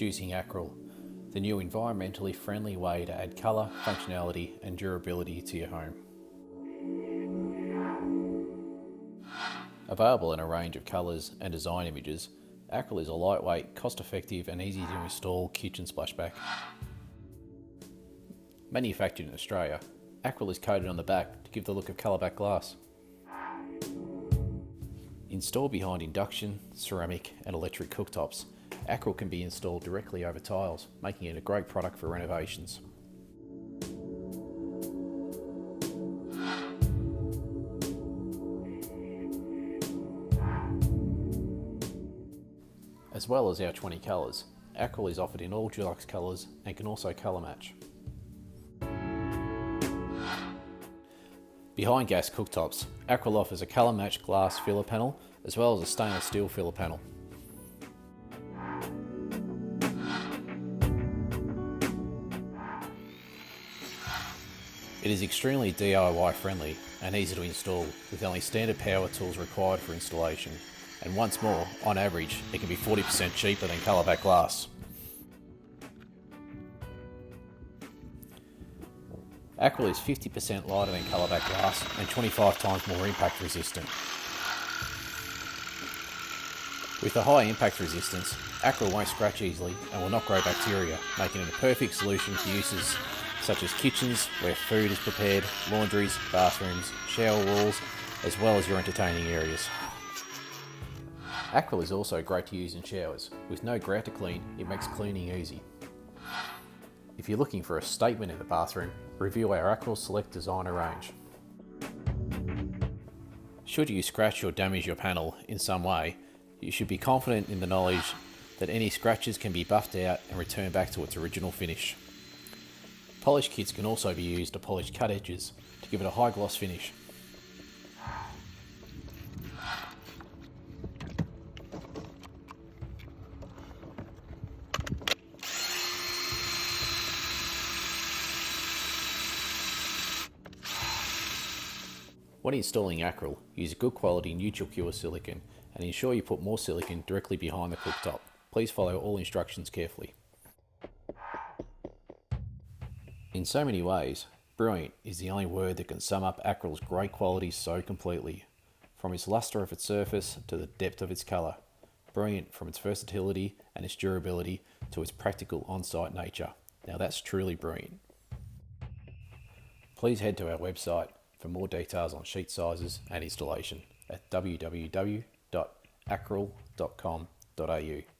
Introducing Akril, the new environmentally friendly way to add colour, functionality and durability to your home. Available in a range of colours and design images, Akril is a lightweight, cost-effective and easy to install kitchen splashback. Manufactured in Australia, Akril is coated on the back to give the look of colourback glass. Installed behind induction, ceramic and electric cooktops, Akril can be installed directly over tiles, making it a great product for renovations. As well as our 20 colours, Akril is offered in all deluxe colours and can also colour match. Behind gas cooktops, Akril offers a colour matched glass filler panel as well as a stainless steel filler panel. It is extremely DIY friendly and easy to install, with only standard power tools required for installation. And once more, on average, it can be 40% cheaper than colourback glass. Akril is 50% lighter than colourback glass and 25 times more impact resistant. With a high impact resistance, Akril won't scratch easily and will not grow bacteria, making it a perfect solution for uses such as kitchens where food is prepared, laundries, bathrooms, shower walls, as well as your entertaining areas. Akril is also great to use in showers. With no grout to clean, it makes cleaning easy. If you're looking for a statement in the bathroom, review our Akril Select Designer range. Should you scratch or damage your panel in some way, you should be confident in the knowledge that any scratches can be buffed out and returned back to its original finish. Polish kits can also be used to polish cut edges to give it a high gloss finish. When installing Akril, use a good quality neutral pure silicone and ensure you put more silicone directly behind the cooktop. Please follow all instructions carefully. In so many ways, brilliant is the only word that can sum up Akril's great qualities so completely. From its lustre of its surface to the depth of its colour. Brilliant from its versatility and its durability to its practical on-site nature. Now that's truly brilliant. Please head to our website for more details on sheet sizes and installation at www.akril.com.au.